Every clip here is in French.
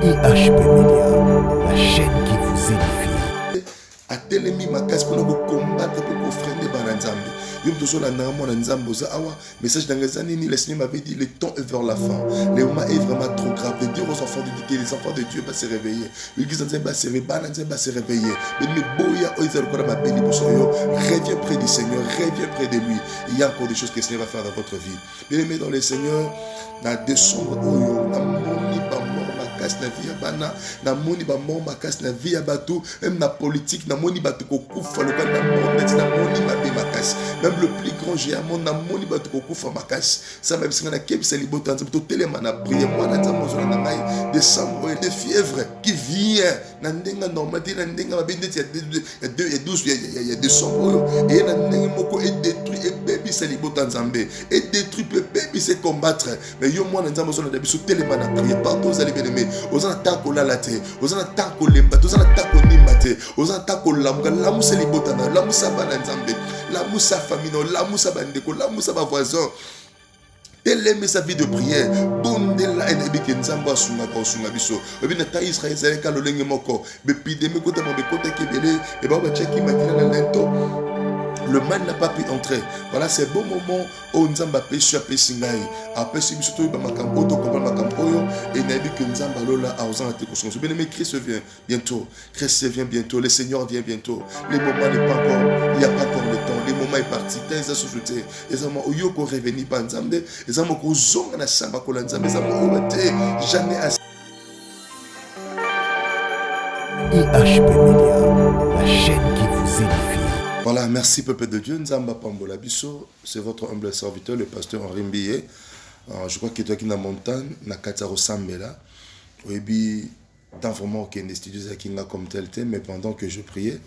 IHP Media, la chaîne qui vous édifie. Atelemi makasi pour nous combattre pour freiner bananzambe. Yom tozo la namo na nzambo za awa message d'engagement ni le Seigneur m'avait dit le temps est vers la fin. Le moment est vraiment trop grave de dire aux enfants de Dieu que les enfants de Dieu va se réveiller. L'église va se réveiller, bananzambe va se réveiller. Mais boya oizel kora ma beli bosoyo, reviens près du Seigneur, reviens près de lui. Il y a encore des choses que le Seigneur va faire dans votre vie. Bien-aimés dans le Seigneur, na décembre oyo na moni ba mort makasi na vie ya bana, na moni ba mort makasi na vie ya bato, même na politique na moni bato ko kufa le na monde na moni mabe makasi. Même le plus grand géant na moni bato ko kufa makasi. Ça même singa na kebisa liboto nzambe to telema na prière moi na nzambe zo na ngai décembre de fièvre qui vient na ndenga normalité na ndenga mabende il y a décembre et na ndenga moko et détruit et baby c'est liboto nzambe et détruit baby c'est combattre. Mais yo moi na nzambe zo na biso telema na prière partout vous allez bien aimer. Ozana tako lalate, ozana tako lemba, ozana tako nimate, ozana tako lamuka, lamusa libotana, lamusa bana nzambe, lamusa famille, lamusa bandeko, lamusa ba voisin. Teleme sa vie de prière. Bondela enebi ke nzambe asunga ka osunga biso. Ebi na ta Israël zaleka lolenge moko. Bepideme kota mo bekota kebele, e ba ba cheki makina na lento. Le mal n'a pas pu entrer. Voilà, c'est bon moment où Nzamba péché à Pessingaï. Après, si surtout ba makambo to comprendre makambo et n'a dit que Nzamba lola a osé te construire. Bien aimé, Christ vient bientôt. Christ vient bientôt. Le Seigneur vient bientôt. Les moments n'est pas encore. Il n'y a pas encore le temps. Les moments est parti. T'as les associés. Les hommes où yoko revenir pas Nzambe. Les hommes où zonga na samba kola Nzambe. Les hommes où bate jamais assez. IHP Media, la chaîne qui vous édifie. Voilà, merci peuple de Dieu. Nzamba Pambola Bisso, c'est votre humble serviteur, le pasteur Henri Mbiye. Je crois que toi qui es dans la montagne, na Kataro Sambela. Et puis, dans vraiment qu'il y a des studios comme tel thème, mais pendant que je priais,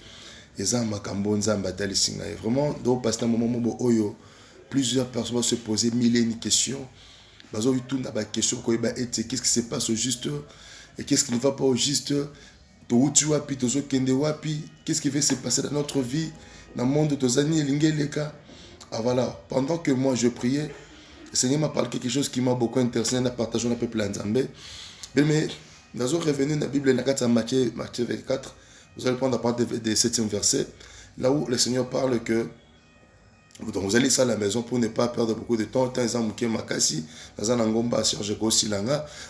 les gens makambo Nzamba Tali Singaï. Vraiment, donc, parce qu'à un moment où plusieurs personnes vont se poser mille et une questions. Bazo tout n'a pas de questions. Qu'est-ce qui se passe au juste et qu'est-ce qui ne va pas au juste? Qu'est-ce qui va se passer dans notre vie? Dans le monde de Zani et Leka. Ah voilà, pendant que moi je priais, le Seigneur m'a parlé quelque chose qui m'a beaucoup intéressé, na partageons un peu plein Nzambe. Mais nous sommes revenus dans la Bible, dans Matthieu 24, vous allez prendre la partie des 7e verset, là où le Seigneur parle que donc vous allez ça à la maison pour ne pas perdre beaucoup de temps.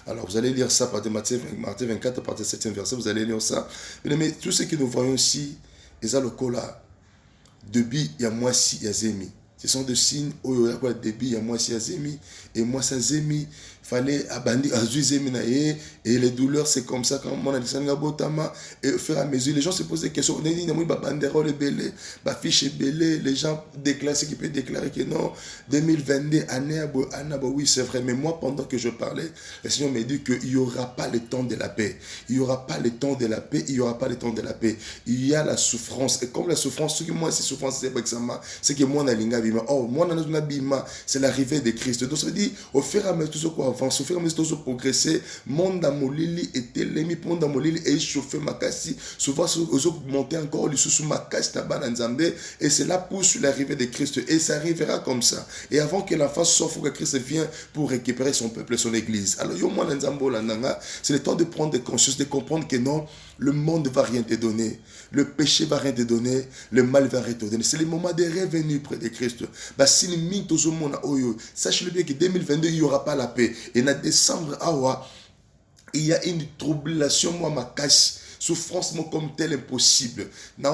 Alors vous allez lire ça à partir de Matthieu 24, à partir du 7e verset, vous allez lire ça. Mais tout ce que nous voyons ici, ils ont le cola. Depuis, il y a moi si, il y a zemi. Ce sont des signes où il y a débit, il y a moi si, il y a zemi. Et moi, ça zemi, fallait abandonner à zemi. Et les douleurs, c'est comme ça quand on a dit Botama. Et au fur et à mesure, les gens se posent des questions. On a dit, les gens déclarent ce qui peut déclarer que non, 2022, année, oui, c'est vrai. Mais moi, pendant que je parlais, le Seigneur m'a dit qu'il n'y aura pas le temps de la paix. Il n'y aura pas le temps de la paix. Il n'y aura pas le temps de la paix. Il y a la souffrance. Et comme la souffrance, ce que moi, c'est souffrance, c'est que moi, moi, c'est l'arrivée de Christ. Donc, ça veut dire, au fur et à mesure, tout ce qu'on avance, au fur et à mesure, tout ce qu'on progresse, monde amolili était l'émi, monde amolili est chauffé makasi, souvent, aux autres monter encore, les sous makasi, taban nzambe, et cela pousse l'arrivée de Christ, et ça arrivera comme ça. Et avant que l'enfant sorte, il faut que Christ vienne pour récupérer son peuple et son église. Alors, yo, moi, nzambo, c'est le temps de prendre conscience, de comprendre que non, le monde ne va rien te donner, le péché va rien te donner, le mal va rien te donner. C'est le moment de revenir près de Christ. Sachez-le bien que 2022, il n'y aura pas la paix. Et en décembre, il y a une troublation, moi, ma casse. Souffrance comme telle impossible. Je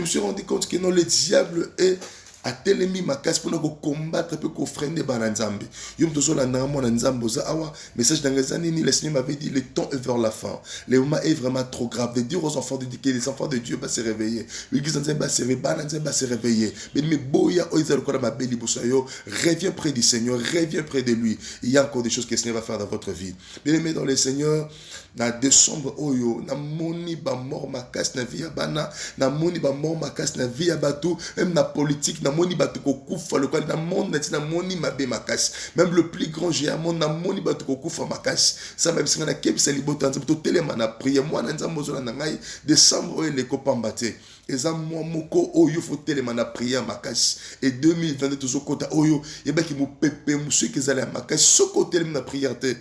me suis rendu compte que non, le diable est à telemi makas pour nous combattre pour freiner bananzambe. Yom tozo la namo na nzambo za awa message d'engagement ni le Seigneur m'avait dit le temps est vers la fin. Le moment est vraiment trop grave de dire aux enfants de Dieu que les enfants de Dieu va se réveiller. L'église nzambe va se réveiller, bananzambe va se réveiller. Mais boya oizel kora ma beli bosoyo, reviens près du Seigneur, reviens près de lui. Il y a encore des choses que le Seigneur va faire dans votre vie. Bien aimé dans le Seigneur, na décembre oyo na moni ba mort makas na vie bana, na moni ba mort makas na vie batou, même na politique na moni batuko kufa le quoi na monde na moni mabe makasi même le plus grand géant monde na moni batuko kufa makasi ça même singa na kebisa libota nzambe to telema na prière moi na nzambe ozola na ngai décembre oyo leko pambate eza mwa moko oyo faut telema na prière makasi et 2022 toujours kota oyo yebaki mu pepe musu kezala makasi soko telema na prière te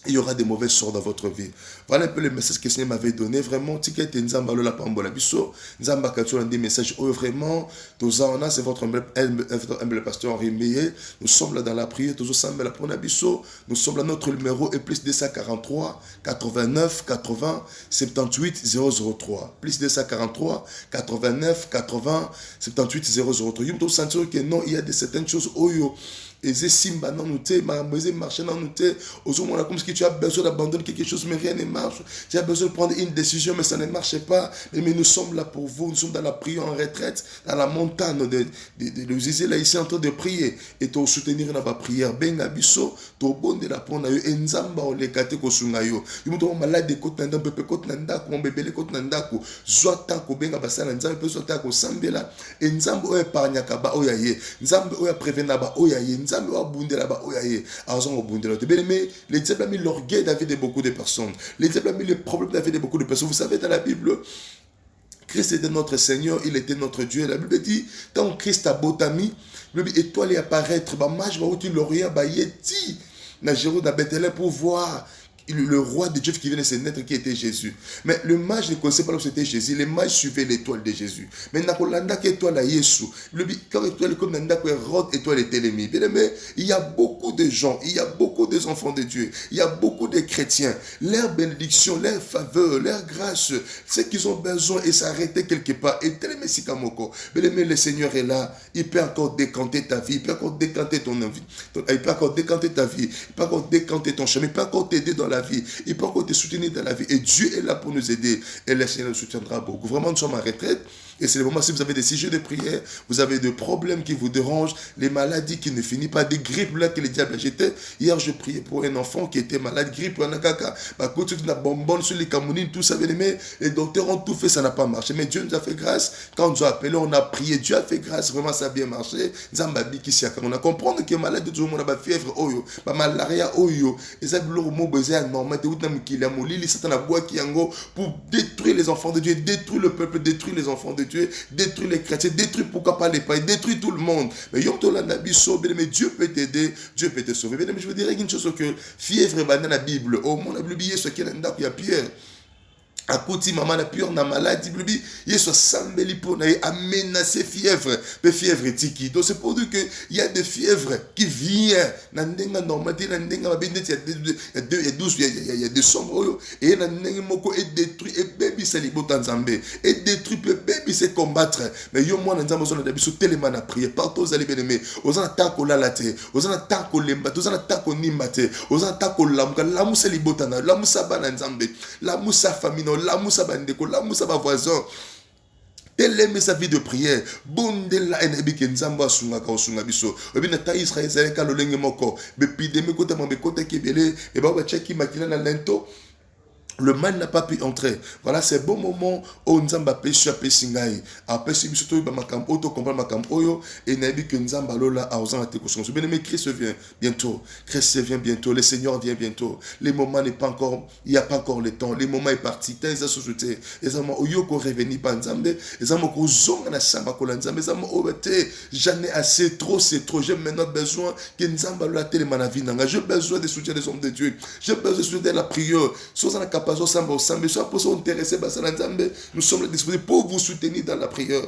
il y aura des mauvais sorts dans votre vie. Voilà un peu le message que le Seigneur m'avait donné. Vraiment, ticket nzamba lo la pambola biso. Nzamba katula des messages. Oh, vraiment, on a, c'est votre humble pasteur Henri Meillet. Nous sommes là dans la prière. Toujours ensemble la pona biso. Nous sommes là, notre numéro est plus 243 89 80 78 003. Plus 243 89 80 78 003. Vous sentir que non, il y a certaines choses. Oh, et c'est simba non nous t'es marché non nous t'es au moment comme si tu as besoin d'abandonner quelque chose mais rien ne marche, tu as besoin de prendre une décision mais ça ne marche pas, mais nous sommes là pour vous, nous sommes dans la prière en retraite dans la montagne de Zizé là ici en train de prier et te soutenir dans la prière benga biso to bonde la pona yo enzamba o lekate ko sunga yo yuto malade ko tanda pepe ko tanda ko mbebele ko tanda ko zwata ko benga basala nzambe pe zwata ko sambela enzambe o epargne ka ba oyaye nzambe o ya prévenir ba oyaye nzambe o bundela ba oyaye azongo bundela te mais les diables a mis l'orgueil David de beaucoup de personnes, les diables a mis le problème David de beaucoup de personnes. Vous savez dans la Bible Christ était notre Seigneur, il était notre Dieu. La Bible dit, quand Christ a botami, étoile et apparaître, bah moi je vais où l'Orient, bah yeti, na Jérôme na Bethléem pour voir le roi de Dieu qui venait de se naître, qui était Jésus. Mais le mage ne connaissait pas que c'était Jésus. Les mages suivaient l'étoile de Jésus. Mais l'étoile à Jésus. Quand l'étoile est comme l'étoile était l'ennemi. Il y a beaucoup de gens, il y a beaucoup d'enfants de Dieu, il y a beaucoup de chrétiens. Leur bénédiction, leur faveur, leur grâce, c'est qu'ils ont besoin et s'arrêter quelque part. Et mais le Seigneur est là. Il peut encore décanter ta vie, il peut encore décanter ton envie. Il peut encore décanter ta vie, il peut encore décanter ton chemin, il peut encore t'aider dans la vie, il peut encore te soutenir dans la vie et Dieu est là pour nous aider et le Seigneur nous soutiendra beaucoup. Vraiment nous sommes en retraite et c'est le moment si vous avez des sujets de prière, vous avez des problèmes qui vous dérangent, les maladies qui ne finissent pas, des grippes là que le diable a jeté. Hier je priais pour un enfant qui était malade, grippe, la bonbonne sur les camonines, tout ça, mais les docteurs ont tout fait, ça n'a pas marché, mais Dieu nous a fait grâce. Quand on nous a appelé, on a prié, Dieu a fait grâce, vraiment ça a bien marché. On a compris que malade tout le monde a fièvre, malaria, et ça pour détruire les enfants de Dieu, détruire le peuple, détruire les enfants de Dieu, détruire les chrétiens, détruire pourquoi pas les païens, détruire tout le monde. Mais Dieu peut t'aider, Dieu peut te sauver. Mais je veux dire une chose que fièvre dans la Bible, au monde a oublié ce qu'il y a Pierre. À côté maman la pure na maladie blibi yeso sambeli pour na amenacer fièvre mais fièvre tiki donc c'est pour dire que il y a des fièvres qui viennent na ndenga normalité na ndenga babende il y a 12 il y a des sombres et na ndenga moko et détruit et baby c'est libota nzambe et détruit baby c'est combattre mais yo moi nzambe zo na biso tellement na prier partout aux allez bien-aimés aux attaques au lalate aux attaques au lemba aux attaques au nimate aux attaques au lamuka lamu c'est libota na lamu sabana nzambe lamu sa famille la moussa bandeko, la moussa ba voisin. Elle aime sa vie de prière. Bondela enebi kenzamba sunga ka sunga biso. Obi na ta Israël zaleka lolenge moko. Be pideme kota mambe kota kebele e ba ba cheki makila na lento. Le mal n'a pas pu entrer. Voilà, c'est bon moment où Nzamba péché à Pessingaï. Après, si surtout Bamakam, auto comprend Makam Oyo, et Nabi que Nzamba Lola a osé te construire. Bien aimé, Christ vient bientôt. Christ vient bientôt. Le Seigneur vient bientôt. Les moments n'est pas encore, il n'y a pas encore le temps. Les moments est parti. T'as les associés. Les amants Oyo ko reveni pas Nzambe. Les amants ko zonga na samba ko Nzambe. Les amants Obete. J'en ai assez, trop, c'est trop. J'ai maintenant besoin que Nzamba Lola télé manavi nanga. J'ai besoin de soutien des hommes de Dieu. J'ai besoin de soutien de la prière. Soit la capacité. Nous sommes disposés pour vous soutenir dans la prière.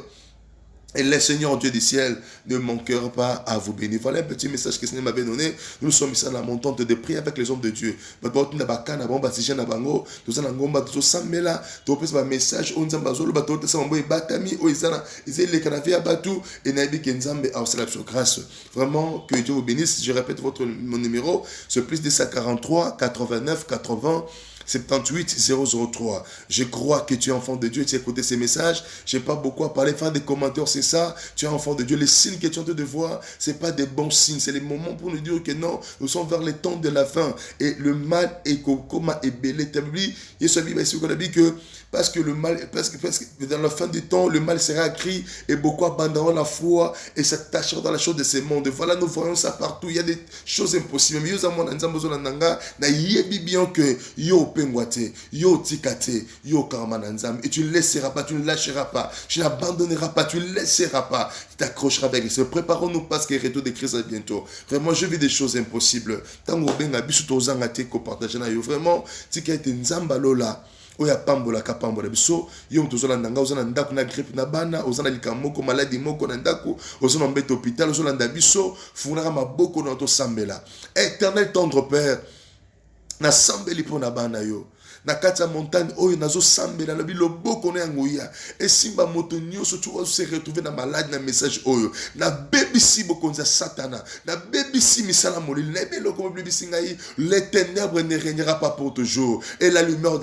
Et le Seigneur Dieu du ciel ne manquera pas à vous bénir. Voilà un petit message que le Seigneur m'avait donné. Nous sommes ici à la montante de prier avec les hommes de Dieu. Nous avons un message. Grâce. Vraiment, que Dieu vous bénisse. Je répète mon numéro. C'est plus de 143 89 80 78 003. Je crois que tu es enfant de Dieu. Tu as écouté ces messages. Je n'ai pas beaucoup à parler. Faire des commentaires, c'est ça. Tu es enfant de Dieu. Les signes que tu es en train de voir, ce n'est pas des bons signes. C'est les moments pour nous dire que non, nous sommes vers les temps de la fin. Et le mal est comme est belé. Il y a ici qu'on a dit que parce que le mal, parce que dans la fin du temps, le mal sera écrit et beaucoup abandonneront la foi et s'attacheront dans la chose de ce monde. Voilà, nous voyons ça partout. Il y a des choses impossibles. Mais bien que yo pengwate, yo tikate, yo karmananzam. Et tu ne laisseras pas, tu ne lâcheras pas, tu n'abandonneras pas, tu ne laisseras pas. Tu t'accrocheras avec ça. Préparons-nous parce que le retour de Christ est bientôt. Vraiment, je vis des choses impossibles. Tant que vous avez vraiment, tu as été nzambalola. Oya pambola kapambola biso yo tozola ndanga ozana ndako na grippe na bana ozana likamoko maladie moko na ndako ozana mbete hôpital ozala nda biso funaka maboko na to sambela. Éternel tendre Père na sambeli po na bana yo na kati ya montagne oyo nazo sambela na biloboko na yangoya esimba moto nyonso tu ozo se retrouver na malade na message oyo na bebisi bokonza satana na bebisi misala molili na beloko bebisi ngai les ténèbres ne régnera pas pour toujours et la lumière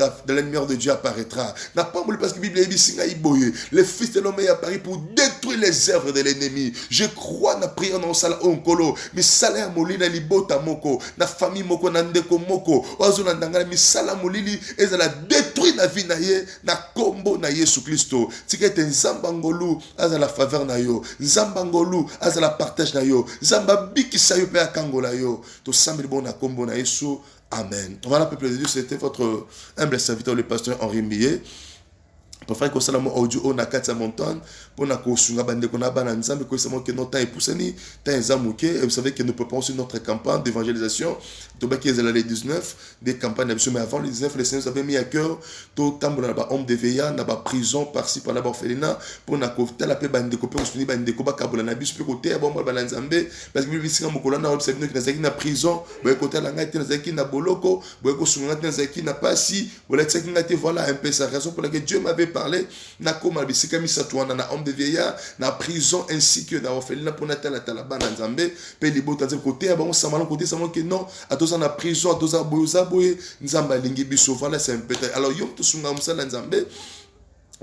de Dieu apparaîtra na pas molili parce que Bible bebisi ngai boye le fils de l'homme est apparu pour détruire les œuvres de l'ennemi. Je crois na prière na sala onkolo misala ya molili na libota moko na famille moko na ndeko moko ozo na ndanga misala molili ezala détruit la vie na ye na kombo na Yesu Kristo. Tikete nzambangolu azala faveur na yo, nzambangolu azala partage na yo, nzamba bikisa yo pe akangola yo. To sambeli bon na kombo na Yesu. Amen. Voilà, peuple de Dieu, c'était votre humble serviteur le pasteur Henri Millet. Pour faire que ça audio na kati ya montagne pour na kosunga bande ko na bana nzambe ko samo que notre temps est poussé temps zamuke et vous savez que nous préparons sur notre campagne d'évangélisation to ba qui les 19 des campagnes d'absolu mais avant les 19 les Seigneur avait mis à cœur to tambola na ba homme de veilla na ba prison par-ci par là ba orphelinat pour na ko tala pe bande ko pe soutenir bande ko ba kabola na biso pe côté ba mo ba nzambe parce que bisinga mokolo na observer que na zaki na prison ba côté la ngati na zaki na boloko ba ko sunga na zaki na pasi wala tsaki ngati voilà un peu sa raison pour laquelle Dieu m'avait parlé na koma bisika misatwana na homme de vieillard na prison ainsi que na orphelinat pour na tala bana nzambe pe libota nzambe côté ya bango samala côté samala que non atoza na prison atoza boye nzamba lingi biso voilà c'est un peu alors yom to sunga musala nzambe.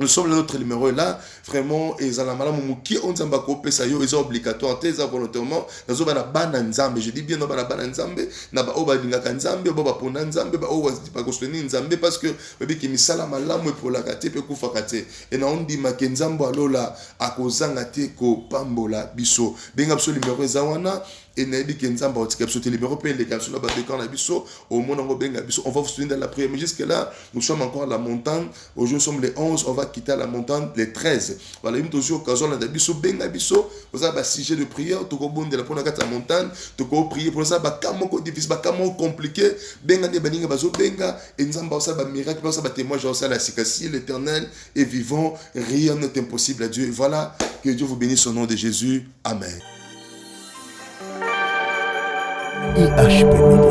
Nous sommes notre numéro là, vraiment, et la maladie qui on zamba kopé ça yo, ils sont obligatoires, t'es volontairement, nous avons la banane nzambe, je dis bien nous avons la banane nzambe, na ba oba dinga kanzambe, ba pona nzambe, ba oba pas construire nzambe parce que bébé qui misala malamu pour la kate pe kufa kate, et na on dit ma kenzambo alola akozanga te ko pambola biso, benga absolu numéro zawana. Et Naïbi Kenzamba, le numéro P, les capsules à Batekan, au monde on va vous soutenir dans la prière. Mais jusque-là, nous sommes encore à la montagne. Aujourd'hui, nous sommes les 11, on va quitter la montagne les 13. Voilà, il y a toujours occasion d'abisso, benga bisso. Vous avez un sujet de prière, tu peux bondir pour la montagne, tu peux prier pour ça, bakamo difficile, bakamo compliqué, benga ne baninga bazo benga, et nous avons ça, miracle, ça, témoignage, ça, la si l'Éternel est vivant, rien n'est impossible à Dieu. Voilà, que Dieu vous bénisse au nom de Jésus. Amen. IHP Media.